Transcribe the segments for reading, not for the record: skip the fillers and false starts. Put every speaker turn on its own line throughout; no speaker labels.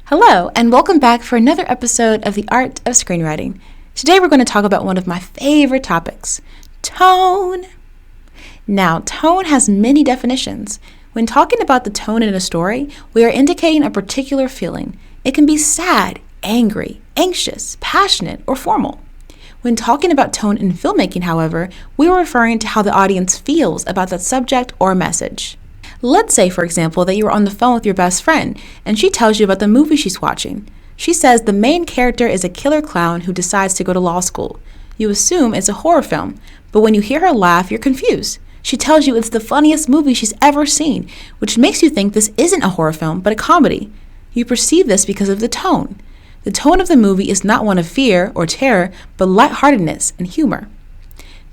Hello, and welcome back for another episode of the Art of Screenwriting. Today we're going to talk about one of my favorite topics, tone. Now, tone has many definitions. When talking about the tone in a story, we are indicating a particular feeling. It can be sad, angry, anxious, passionate, or formal. When talking about tone in filmmaking, however, we are referring to how the audience feels about that subject or message. Let's say, for example, that you are on the phone with your best friend, and she tells you about the movie she's watching. She says the main character is a killer clown who decides to go to law school. You assume it's a horror film, but when you hear her laugh, you're confused. She tells you it's the funniest movie she's ever seen, which makes you think this isn't a horror film, but a comedy. You perceive this because of the tone. The tone of the movie is not one of fear or terror, but lightheartedness and humor.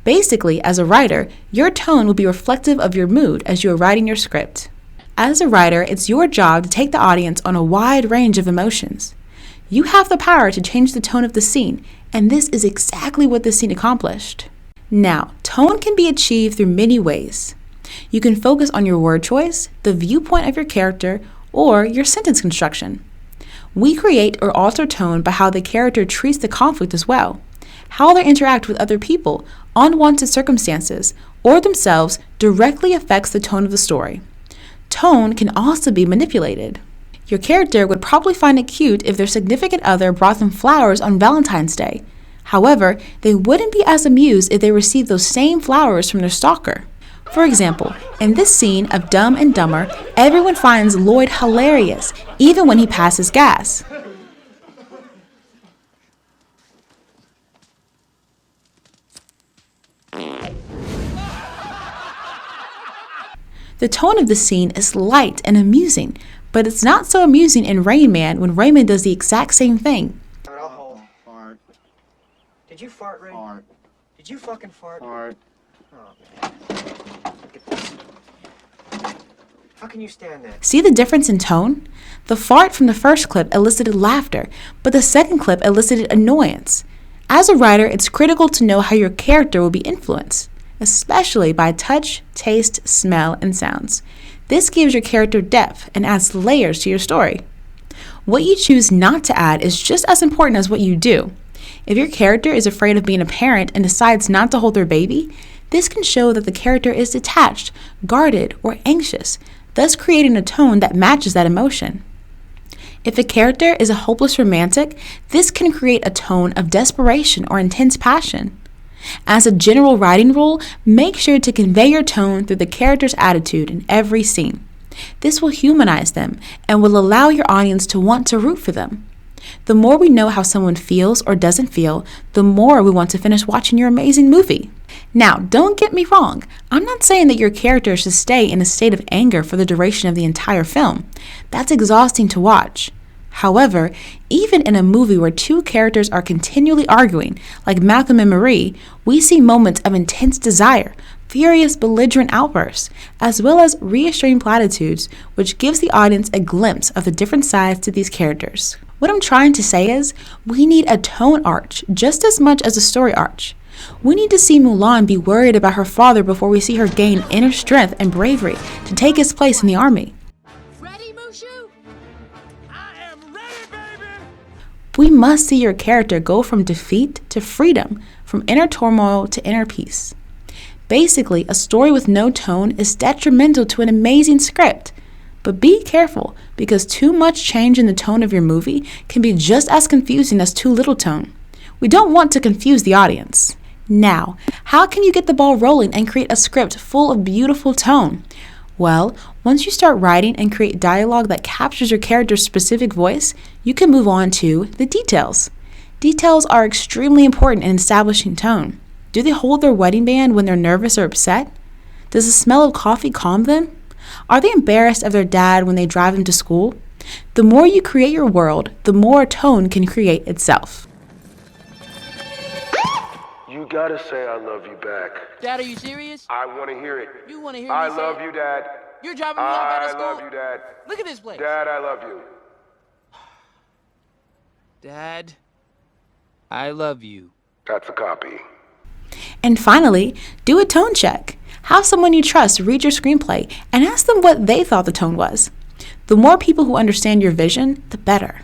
Basically, as a writer, your tone will be reflective of your mood as you are writing your script. As a writer, it's your job to take the audience on a wide range of emotions. You have the power to change the tone of the scene, and this is exactly what this scene accomplished. Now, tone can be achieved through many ways. You can focus on your word choice, the viewpoint of your character, or your sentence construction. We create or alter tone by how the character treats the conflict as well. How they interact with other people, unwanted circumstances, or themselves directly affects the tone of the story. Tone can also be manipulated. Your character would probably find it cute if their significant other brought them flowers on Valentine's Day. However, they wouldn't be as amused if they received those same flowers from their stalker. For example, in this scene of Dumb and Dumber, everyone finds Lloyd hilarious, even when he passes gas. The tone of the scene is light and amusing, but it's not so amusing in Rain Man when Raymond does the exact same thing.
Fart.
Did you fart, Ray?
Fart.
Did you fucking fart?
Fart.
Oh, man. Look at this. How can you stand that?
See the difference in tone? The fart from the first clip elicited laughter, but the second clip elicited annoyance. As a writer, it's critical to know how your character will be influenced, especially by touch, taste, smell, and sounds. This gives your character depth and adds layers to your story. What you choose not to add is just as important as what you do. If your character is afraid of being a parent and decides not to hold their baby, this can show that the character is detached, guarded, or anxious, thus creating a tone that matches that emotion. If a character is a hopeless romantic, this can create a tone of desperation or intense passion. As a general writing rule, make sure to convey your tone through the character's attitude in every scene. This will humanize them and will allow your audience to want to root for them. The more we know how someone feels or doesn't feel, the more we want to finish watching your amazing movie. Now, don't get me wrong. I'm not saying that your character should stay in a state of anger for the duration of the entire film. That's exhausting to watch. However, even in a movie where two characters are continually arguing, like Malcolm and Marie, we see moments of intense desire, furious, belligerent outbursts, as well as reassuring platitudes, which gives the audience a glimpse of the different sides to these characters. What I'm trying to say is, we need a tone arch just as much as a story arch. We need to see Mulan be worried about her father before we see her gain inner strength and bravery to take his place in the army. We must see your character go from defeat to freedom, from inner turmoil to inner peace. Basically, a story with no tone is detrimental to an amazing script. But be careful, because too much change in the tone of your movie can be just as confusing as too little tone. We don't want to confuse the audience. Now, how can you get the ball rolling and create a script full of beautiful tone? Well, once you start writing and create dialogue that captures your character's specific voice, you can move on to the details. Details are extremely important in establishing tone. Do they hold their wedding band when they're nervous or upset? Does the smell of coffee calm them? Are they embarrassed of their dad when they drive them to school? The more you create your world, the more tone can create itself.
You gotta say I love you back.
Dad, are you serious?
I wanna hear it.
You wanna hear me
I
say
love
it?
you, Dad.
You're driving me off out of school?
I love you, Dad.
Look at this place.
Dad, I love you.
Dad, I love you.
That's a copy.
And finally, do a tone check. Have someone you trust read your screenplay and ask them what they thought the tone was. The more people who understand your vision, the better.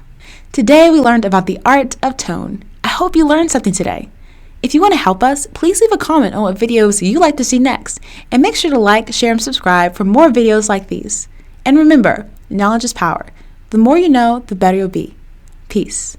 Today we learned about the art of tone. I hope you learned something today. If you want to help us, please leave a comment on what videos you'd like to see next, and make sure to like, share, and subscribe for more videos like these. And remember, knowledge is power. The more you know, the better you'll be. Peace.